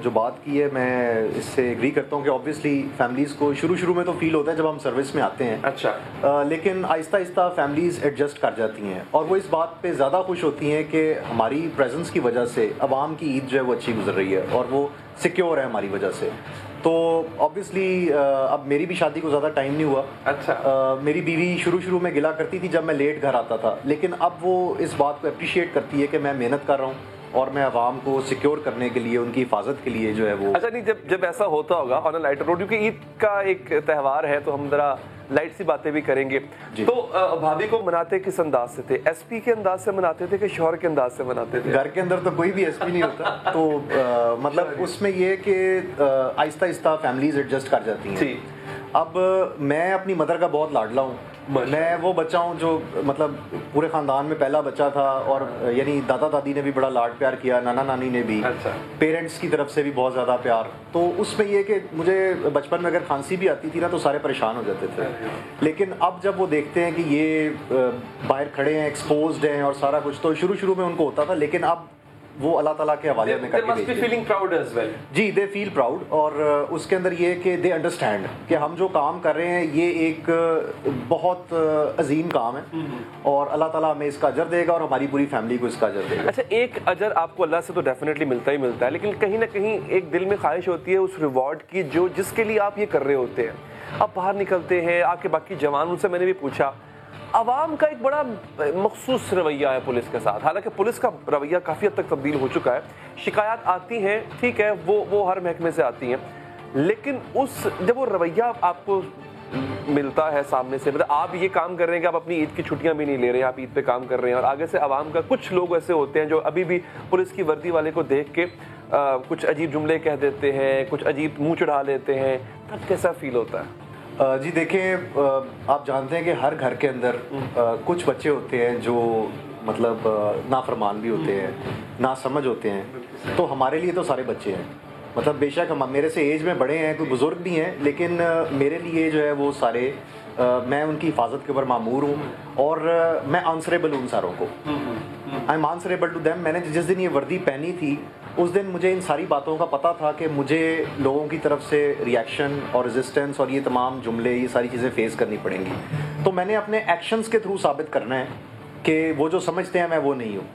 जो बात की है मैं इससे एग्री करता हूँ कि ऑब्वियसली फैमिलीज़ को शुरू में तो फील होता है जब हम सर्विस में आते हैं। अच्छा। लेकिन आहिस्ता आहिस्ता फैमिलीज़ एडजस्ट कर जाती हैं और वो इस बात पे ज़्यादा खुश होती हैं कि हमारी प्रेजेंस की वजह से अवाम की ईद जो है वो अच्छी गुजर रही है और वो सिक्योर है हमारी वजह से। तो ऑब्वियसली अब मेरी भी शादी को ज़्यादा टाइम नहीं हुआ। अच्छा। मेरी बीवी शुरू में गिला करती थी जब मैं लेट घर आता था, लेकिन अब वो इस बात को अप्रिशिएट करती है कि मैं मेहनत कर रहा हूँ और मैं अवाम को सिक्योर करने के लिए, उनकी हिफाजत के लिए जो है वो। अच्छा, नहीं, जब ऐसा होता होगा ऑन अ लाइटर नोट, क्योंकि ईद का एक त्यौहार है तो हम जरा लाइट सी बातें भी करेंगे। तो भाभी को मनाते किस अंदाज से थे? एसपी के अंदाज से मनाते थे कि शौहर के अंदाज से मनाते थे? घर के अंदर तो कोई भी एसपी नहीं होता, तो मतलब उसमें ये कि आहिस्ता आहिस्ता फैमिलीज एडजस्ट कर जाती हैं। अब मैं अपनी मदर का बहुत लाडला हूँ, मैं वो बच्चा हूँ जो मतलब पूरे ख़ानदान में पहला बच्चा था और यानी दादा दादी ने भी बड़ा लाड प्यार किया, नाना नानी ने भी। अच्छा। पेरेंट्स की तरफ से भी बहुत ज़्यादा प्यार। तो उसमें ये कि मुझे बचपन में अगर खांसी भी आती थी ना तो सारे परेशान हो जाते थे, लेकिन अब जब वो देखते हैं कि ये बाहर खड़े हैं, एक्सपोज्ड हैं और सारा कुछ, तो शुरू में उनको होता था, लेकिन अब वो अल्लाह ताला के हवाले में करके देते हैं। Feeling proud as well. जी, दे फील प्राउड, और उसके अंदर ये कि दे अंडरस्टैंड कि हम जो काम कर रहे हैं ये एक बहुत अजीम काम है और अल्लाह ताला हमें इसका अजर देगा और हमारी पूरी फैमिली को इसका अजर देगा। अच्छा, एक अजर आपको अल्लाह से तो डेफिनेटली मिलता ही मिलता है, लेकिन कहीं ना कहीं एक दिल में ख्वाहिश होती है उस रिवॉर्ड की जो जिसके लिए आप ये कर रहे होते हैं। आप बाहर निकलते हैं, आपके बाकी जवान, उनसे मैंने भी पूछा, अवाम का एक बड़ा मखसूस रवैया है पुलिस के साथ। हालांकि पुलिस का रवैया काफ़ी हद तक तब्दील हो चुका है, शिकायत आती हैं, ठीक है, वो हर महकमे से आती हैं, लेकिन जब वो रवैया आपको मिलता है सामने से, मतलब आप ये काम कर रहे हैं कि आप अपनी ईद की छुट्टियां भी नहीं ले रहे हैं, आप ईद पे काम कर रहे हैं, और आगे से अवाम का कुछ लोग ऐसे होते हैं जो अभी भी पुलिस की वर्दी वाले को देख के कुछ अजीब जुमले कह देते हैं, कुछ अजीब मुँह चढ़ा लेते हैं, तब कैसा फील होता है? जी देखिए, आप जानते हैं कि हर घर के अंदर कुछ बच्चे होते हैं जो मतलब नाफरमान भी होते हैं, ना समझ होते हैं। तो हमारे लिए तो सारे बच्चे हैं, मतलब बेशक हम मेरे से एज में बड़े हैं, कोई बुजुर्ग भी हैं, लेकिन मेरे लिए जो है वो सारे मैं उनकी हिफाजत के ऊपर मामूर हूँ और मैं आंसरेबल हूँ सारों को। I am answerable to them. मैंने जिस दिन ये वर्दी पहनी थी उस दिन मुझे इन सारी बातों का पता था कि मुझे लोगों की तरफ से रिएक्शन और रेजिस्टेंस और ये तमाम जुमले, ये सारी चीज़ें फेस करनी पड़ेंगी। तो मैंने अपने एक्शंस के थ्रू साबित करना है कि वो जो समझते हैं मैं वो नहीं हूँ।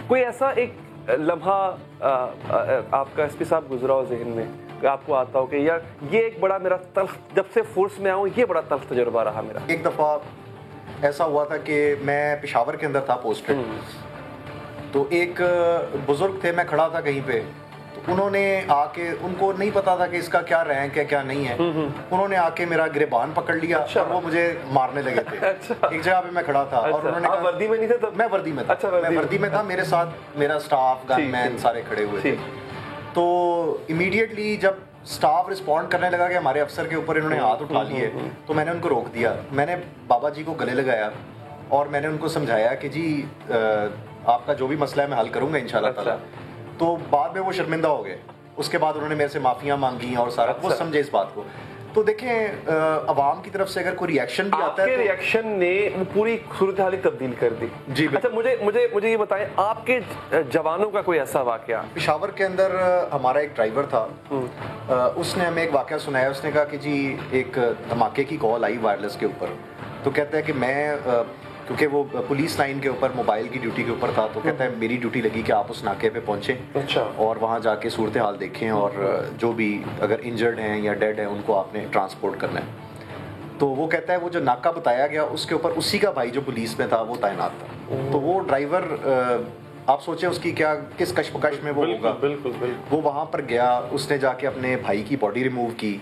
कोई ऐसा एक लम्हा आपका एसपी साहब गुजरा हो जहन में, आपको आता हो कि यार ये एक बड़ा मेरा तल्ख, जब से फोर्स में आऊँ ये बड़ा तल्ख तजुर्बा रहा मेरा? एक दफ़ा ऐसा हुआ था कि मैं पेशावर के अंदर था पोस्टेड, तो एक बुजुर्ग थे, मैं खड़ा था कहीं पे, तो उन्होंने आके, उनको नहीं पता था कि इसका क्या रैंक है क्या नहीं है, उन्होंने आके मेरा गिरबान पकड़ लिया। अच्छा। और वो मुझे मारने लगे थे। अच्छा। एक जगह पे मैं खड़ा था। अच्छा। और उन्होंने कहा, वर्दी में नहीं थे तब? मैं वर्दी में था। अच्छा, मैं वर्दी में था, मेरे साथ मेरा स्टाफ, गनमैन सारे खड़े हुए थे। तो इमीडिएटली जब स्टाफ रिस्पॉन्ड करने लगा कि हमारे अफसर के ऊपर इन्होंने हाथ उठा लिए, तो मैंने उनको रोक दिया। मैंने बाबा जी को गले लगाया और मैंने उनको समझाया कि जी आपका जो भी मसला है मैं हल करूंगा इंशाल्लाह ताला। तो बाद में वो शर्मिंदा हो गए, उसके बाद उन्होंने मेरे से माफियां मांगी और सारा वो समझे इस बात को। तो देखें, अवाम की तरफ से अगर कोई रिएक्शन भी आता है, रिएक्शन ने वो पूरी सूरत हाल तब्दील कर दी। जी। अच्छा, मुझे ये बताएं, आपके जवानों का कोई ऐसा वाकया? पेशावर के अंदर हमारा एक ड्राइवर था, उसने हमें एक वाकया सुनाया। उसने कहा कि जी एक धमाके की कॉल आई वायरलेस के ऊपर, तो कहता है कि मैं क्योंकि वो पुलिस लाइन के ऊपर मोबाइल की ड्यूटी के ऊपर था, तो कहता है मेरी ड्यूटी लगी कि आप उस नाके पे पहुंचें। अच्छा। और वहाँ जाके सूरत हाल देखें और जो भी अगर इंजर्ड हैं या डेड हैं उनको आपने ट्रांसपोर्ट करना है। तो वो कहता है वो जो नाका बताया गया उसके ऊपर उसी का भाई जो पुलिस में था वो तैनात था। तो वो ड्राइवर, आप सोचें उसकी क्या किस कशमकश में वो होगा। बिल्कुल। वो वहाँ पर गया, उसने जाके अपने भाई की बॉडी रिमूव की,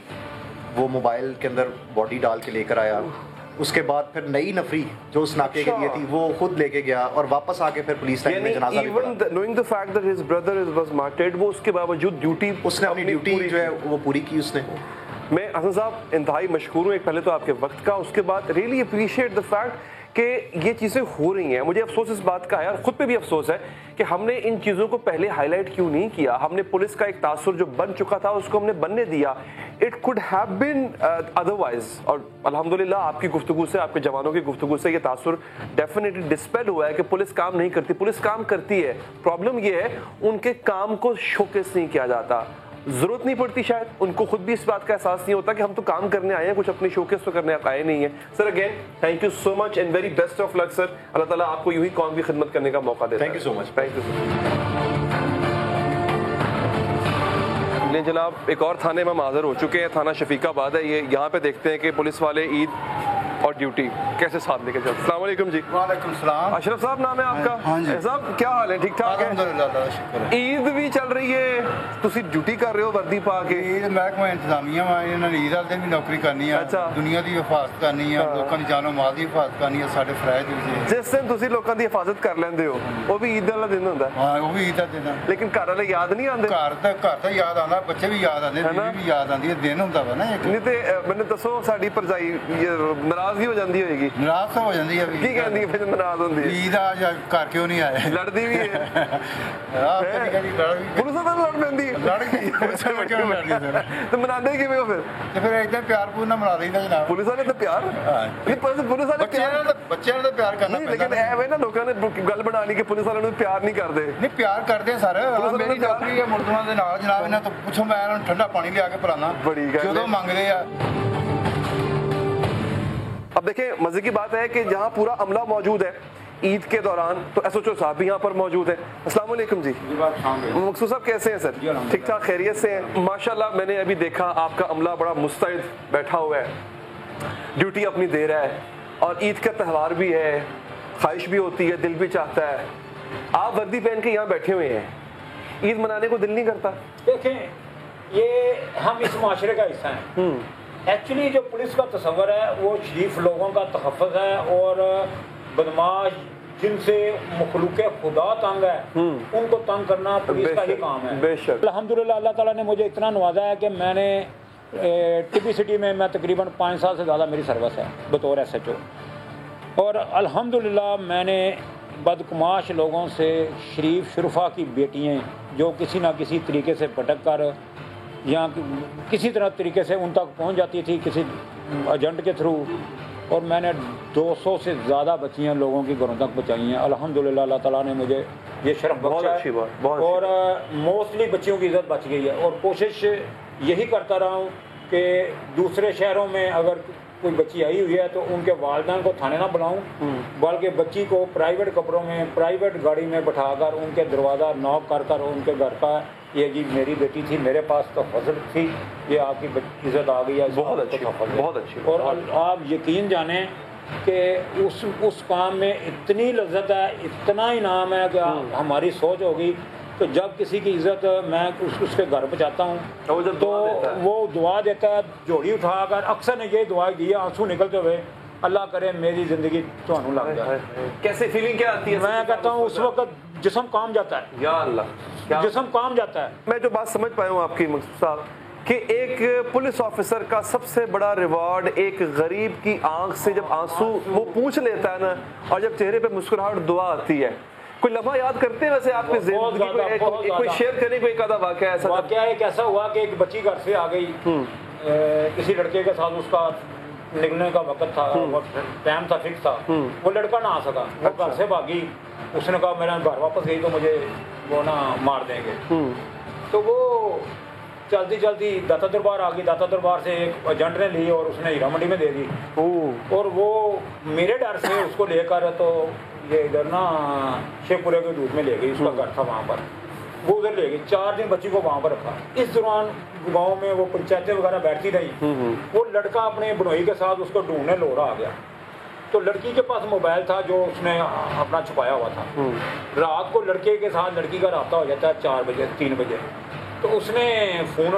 वो मोबाइल के अंदर बॉडी डाल के लेकर आया। उसके बाद फिर नई नफरी जो उस नाके के लिए थी वो खुद लेके गया और वापस आके फिर पुलिस लाइन में जनाजा भी पड़ा। Knowing the fact that his brother was martyred, वो उसके बावजूद ड्यूटी, उसने अपनी ड्यूटी जो है वो पूरी की उसने। मैं हसन साहब इंतहाई मशकूर हूँ, एक पहले तो आपके वक्त का, उसके बाद रियली अप्रिशिएट द फैक्ट कि ये चीज़ें हो रही हैं। मुझे अफसोस इस बात का है और ख़ुद पे भी अफसोस है कि हमने इन चीज़ों को पहले हाईलाइट क्यों नहीं किया। हमने पुलिस का एक तासुर जो बन चुका था उसको हमने बनने दिया। It could have been otherwise. और अल्हम्दुलिल्लाह आपकी गुफ्तगू से, आपके जवानों की गुफ्तगू से ये तासुर डेफिनेटली डिस्पेल हुआ है कि पुलिस काम नहीं करती। पुलिस काम करती है, प्रॉब्लम ये है उनके काम को शोकेस नहीं किया जाता। जरूरत नहीं पड़ती, शायद उनको खुद भी इस बात का एहसास नहीं होता कि हम तो काम करने आए हैं, कुछ अपनी शोकेस तो करने आए नहीं है। Sir again thank you so much and very best of luck sir. Allah Taala आपको यूं ही कौम की खिदमत करने का मौका दे। Thank you so much. Thank you जनाब। एक और थाने में हम हाजिर हो चुके हैं, थाना शफीकाबाद है ये। यहाँ पे देखते हैं कि पुलिस वाले ईद और ड्यूटी कैसे साथ लेके चलते। अस्सलाम वालेकुम जी। वालेकुम सलाम। अशरफ साहब नाम है आपका? हाँ जी। साहब क्या हाल है? ठीक ठाक है अल्हम्दुलिल्लाह, शुक्र है। ईद भी चल रही है, तुसी ड्यूटी कर रहे हो वर्दी पा के? ईद महकमा इंतजामिया इन्होंने ईद वाले दिन भी नौकरी करनी है। अच्छा। दुनिया की हिफाजत करनी है, लोगों की जानो माल की हिफाजत करनी है। साढ़े फराइज जिस दिन तुसी लोगों की हिफाजत कर लेंदे हो वो भी ईद वाला दिन होता है? हाँ, वो भी ईद का दिन है। लेकिन घर वाले याद नहीं आते? घर तो याद आता, बच्चे भी याद आते, बीवी भी याद आती है। दिन होता वा ना एक। नहीं तो मैंने दसो साड़ी भरजाई नाराज भी हो जाती होगी? नाराज तो हो जाती है। की कहती है फिर नाराज होती है? ईद आज घर क्यों नहीं आए? लड़ती भी है। पुलिस वाले लड़ पैंदी तो मनाते कि फिर एकदम प्यार पूर्ण मना दईदा जनाब। पुलिस वाले तो प्यार पुलिस वाले बच्चों ने प्यार करना। लेकिन एवं ना लोगों ने गल बना ली कि पुलिस वालों प्यार नहीं करते। नहीं, प्यार करते हैं सर। मेरी नौकरी है मुल्ज़िमां दे नाल जनाब। इन्हां तो पुछो, मैं इन्हां नूं ठंडा पानी लिया के पिलाना जो मंगते हैं। अब देखें मजे की बात है कि जहाँ पूरा अमला मौजूद है ईद के दौरान, तो एसओचओ साहब भी यहाँ पर मौजूद है। अस्सलाम वालेकुम जी। मकसूद साहब कैसे हैं सर? ठीक ठाक खैरियत से हैं? माशाल्लाह मैंने अभी देखा आपका अमला बड़ा मुस्तैद बैठा हुआ है, ड्यूटी अपनी दे रहा है और ईद का त्यौहार भी है, ख्वाहिश भी होती है, दिल भी चाहता है। आप वर्दी पहन के यहाँ बैठे हुए हैं, ईद मनाने को दिल नहीं करता? देखें, ये हम इस माशरे का हिस्सा हैं। एक्चुअली जो पुलिस का तस्वर है वो शरीफ लोगों का तहफ़्फ़ुज़ है और बदमाश जिनसे मखलूक खुदा तंग है उनको तंग करना पुलिस का ही काम है। अल्हम्दुलिल्लाह अल्लाह ताला ने मुझे इतना नवाजा है कि मैंने टिब्बी सिटी में मैं तकरीबन 5 साल से ज़्यादा मेरी सर्विस है बतौर SHO। और अल्हम्दुलिल्लाह मैंने बदकुमाश लोगों से शरीफ शुरफा की बेटियाँ जो किसी ना किसी तरीके से भटक कर या किसी तरह तरीके से उन तक पहुंच जाती थी किसी एजेंट के थ्रू, और मैंने 200 से ज़्यादा बच्चियां लोगों की घरों तक पहुँचाई हैं। अल्हम्दुलिल्लाह अल्लाह ताला ने मुझे ये शर्फ बख्शा है और मोस्टली बच्चियों की इज़्ज़त बच गई है। और कोशिश यही करता रहा हूँ कि दूसरे शहरों में अगर कोई बच्ची आई हुई है तो उनके वालिदैन को थाने ना बुलाऊं, बल्कि बच्ची को प्राइवेट कपड़ों में प्राइवेट गाड़ी में बैठाकर उनके दरवाज़ा नॉक कर कर उनके घर का ये जी मेरी बेटी थी, मेरे पास तो फजल थी, ये आपकी इज़्ज़त आ गई है। बहुत अच्छी, बहुत अच्छी। और आप यकीन जाने कि उस काम में इतनी लज्जत है, इतना इनाम है कि हमारी सोच होगी तो जब किसी की इज्जत मैं उसके घर पहुँचाता हूँ तो वो दुआ देता है जोड़ी उठाकर। अक्सर ने ये दुआ की है आंसू निकलते हुए, अल्लाह करे मेरी ज़िंदगी तो लग जाए। कैसे फीलिंग क्या आती है? मैं कहता हूँ उस वक्त जिस्म काम जाता है। या अल्लाह, जिस्म काम जाता है। मैं जो बात समझ पाया हूँ आपकी मकसूद साहब कि एक पुलिस ऑफिसर का सबसे बड़ा रिवॉर्ड एक गरीब की आंख से जब आंसू वो पूछ लेता है ना, और जब चेहरे पे मुस्कुराहट दुआ आती है। कोई लम्हा याद करते हैं वैसे आपकी जिंदगी में? कोई शेयर करने कोई कदा वाकया ऐसा? वाकया एक ऐसा हुआ कि एक बच्ची घर से आ गई, किसी लड़के के साथ उसका निकलने का वक्त था, टाइम था, फिक्स था, वो लड़का ना आ सका, वो घर से भागी। उसने कहा मेरा घर वापस गई तो मुझे वो ना मार देंगे। तो वो चलती चलती दाता दरबार आ गई, दाता दरबार से एक एजेंट ने ली और उसने हीरा मंडी में दे दी। और वो मेरे डर से उसको लेकर तो ये इधर ना शेखपुरे के दूध में ले गई, उसका घर था वहाँ पर, वो उधर ले गई। 4 दिन बच्ची को वहाँ पर रखा। इस दौरान गांव में वो पंचायतें वगैरह बैठती रही। वो लड़का अपने बड़ोई के साथ उसको ढूंढने लोरा आ गया। तो लड़की के पास मोबाइल था जो उसने अपना छुपाया हुआ था। रात को लड़के के साथ लड़की का राब्ता हो जाता है 4 बजे 3 बजे। तो उसने फ़ोन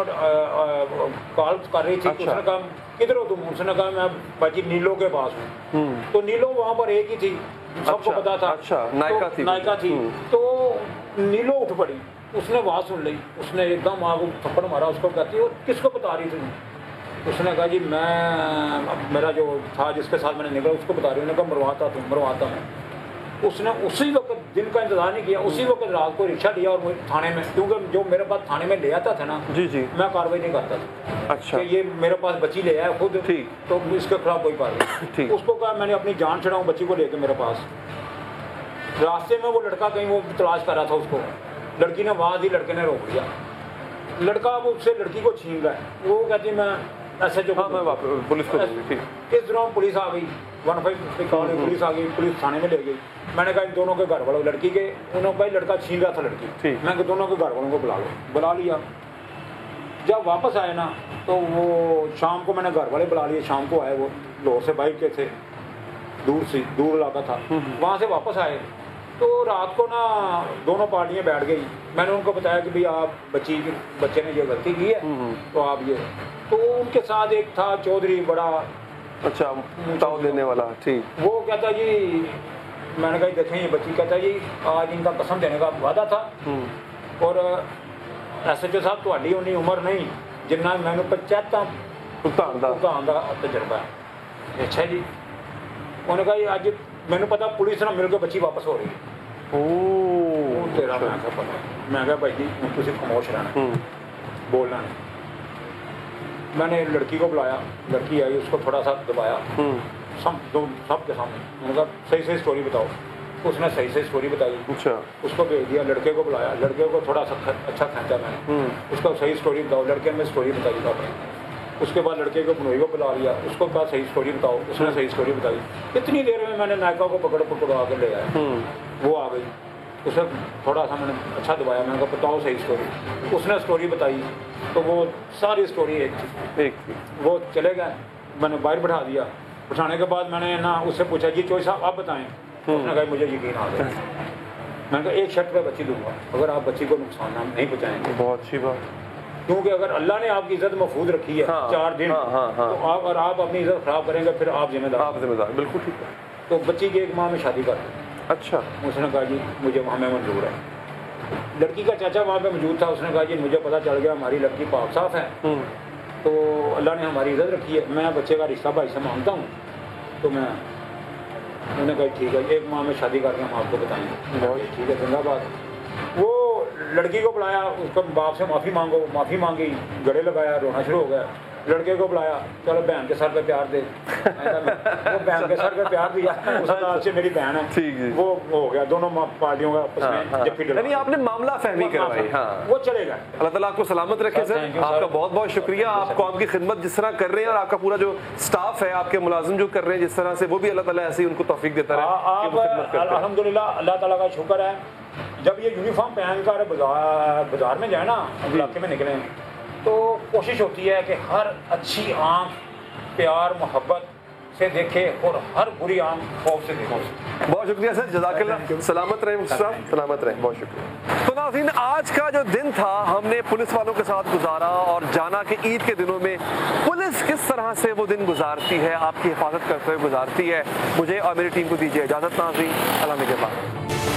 कॉल कर रही थी। उसने कहा किधर हो तुम? उसने कहा मैं बाजी नीलो के पास हूँ। तो नीलो वहाँ पर एक ही थी, सबको पता था। अच्छा, नायका थी। तो नीलो उठ पड़ी, उसने वहाँ सुन ली, उसने एकदम आग थप्पड़ मारा उसको, कहती है किसको बता रही थी? उसने कहा जी मैं मेरा जो था जिसके साथ मैंने निकला उसको बता रही हूँ, कहा मरवाता हूँ। उसने उसी वक्त दिन का इंतजार नहीं किया, उसी वक्त रात को रिक्शा लिया और थाने में, क्योंकि जो मेरे पास थाने में ले आता था ना जी मैं कार्रवाई नहीं करता था। अच्छा, कि ये मेरे पास बच्ची ले आया खुद, ठीक, तो इसके खिलाफ कोई कार्रवाई। उसको कहा मैंने अपनी जान छुड़ाऊं बच्ची को लेकर मेरे पास। रास्ते में वो लड़का कहीं वो तलाश कर रहा था उसको, लड़की ने वहाँ ही लड़के ने रोक लिया। लड़का वो उससे लड़की को छीन रहा है, वो कहती मैं ऐसे जो पुलिस को इस दौरान पुलिस आ गई, 15 कॉल पुलिस आ गई, पुलिस थाने में ले गई। मैंने कहा इन दोनों के घर वालों, लड़की के उन्होंने भाई लड़का छीन रहा था लड़की, मैं कहा दोनों के घर वालों को बुला लिया। जब वापस आए ना तो वो शाम को मैंने घर वाले बुला लिए, शाम को आए, वो लाहौर से बाइक के थे, दूर इलाका था, वहाँ से वापस आए तो रात को ना दोनों पार्टियां बैठ गई। मैंने उनको बताया कि भाई आप बच्चे ने ये गलती की है तो आप ये, तो उनके साथ एक था चौधरी बड़ा अच्छा ताव देने वाला, ठीक, वो कहता जी, मैंने कहा देखें ये बच्ची, कहता जी आज इनका कसम देने का वादा था और SHO साहब ਤੁਹਾਡੀ उन्नी उम्र नहीं जिन्ना मैंने 75 भुगतान का तजर्बा है। अच्छा जी, उन्होंने कहा जी अज मैंने पता पुलिस ने मिलकर बच्ची वापस हो रही है। तेरा मैं क्या पता, मैं कहा भाई जी तुम खामोश रहना, बोलना नहीं। मैंने लड़की को बुलाया, लड़की आई, उसको थोड़ा सा दबाया सबके सामने, मैंने कहा सही स्टोरी बताओ। उसने सही स्टोरी बताई। अच्छा, उसको भेज दिया, लड़के को बुलाया, लड़के को थोड़ा सा अच्छा खींचा मैंने, उसको सही स्टोरी बताओ। लड़के ने स्टोरी बताई था। उसके बाद लड़के को बनोई को बुला लिया, उसको कहा सही स्टोरी बताओ, उसने सही स्टोरी बताई। इतनी देर में मैंने नायका को पकड़वा कर ले आया, वो आ गई, उसे थोड़ा सा मैंने अच्छा दबाया, मैंने कहा बताओ सही स्टोरी। उसने स्टोरी बताई तो वो सारी स्टोरी एक थी। वो चले गए, मैंने बाहर बैठा दिया। बैठाने के बाद मैंने ना उससे पूछा जी चोई साहब आप बताएं। उसने कहा मुझे यकीन आ गया। मैंने कहा एक शर्त पे बच्ची दूंगा, अगर आप बच्ची को नुकसान नहीं पहुँचाएंगे। बहुत अच्छी बात, क्योंकि अगर अल्लाह ने आपकी इज्जत महफूज रखी है 4 दिन, तो आप और आप अपनी इज्जत खराब करेंगे फिर आप जिम्मेदार। बिल्कुल ठीक है। तो बच्ची की 1 माह में शादी कर दी। अच्छा, उसने कहा जी मुझे वहाँ में मंजूर है। लड़की का चाचा वहाँ पे मौजूद था, उसने कहा जी मुझे पता चल गया हमारी लड़की पाक साफ है, तो अल्लाह ने हमारी इज्जत रखी है, मैं बच्चे का रिश्ता भाई से मांगता हूँ। तो उन्होंने कहा ठीक है 1 माह में शादी करके हम आपको बताएंगे। ठीक है, जिंदाबाद। वो लड़की को बुलाया, उसको बाप से माफ़ी मांगी, गले लगाया, रोना शुरू हो गया। लड़के को बुलाया, चलो बहन के सर पे प्यार दे। वो बहन के सर पे प्यार दिया, उस नाम से मेरी बहन है, वो हो गया दोनों पार्टियों का आपस में जफ्फी डलवा। यानी आपने मामला फहमी करवाई। वो चलेगा। अल्लाह ताला आपको सलामत रखे सर, आपका बहुत बहुत शुक्रिया। आप कौम की खिदमत जिस तरह कर रहे हैं और आपका पूरा जो स्टाफ है, आपके मुलाजिम जो कर रहे हैं जिस तरह से, वो भी अल्लाह ताला ऐसे ही उनको तौफीक देता रहे। अल्हम्दुलिल्लाह अल्लाह ताला का शुक्र है। जब ये यूनिफॉर्म पहन कर बाजार में जाए ना, इलाके में निकले, तो कोशिश होती है कि हर अच्छी आंख प्यार मोहब्बत से देखे और हर बुरी आंख खौफ से देखे। बहुत शुक्रिया सर, जज़ाकल्लाह। सलामत रहे मुस्तफ़ा, सलामत रहे, बहुत शुक्रिया। तो नाज़रीन, आज का जो दिन था हमने पुलिस वालों के साथ गुजारा और जाना कि ईद के दिनों में पुलिस किस तरह से वो दिन गुजारती है, आपकी हिफाजत करते हुए गुजारती है। मुझे और मेरी टीम को दीजिए इजाज़त नाज़रीन, अल्लाह के बाद।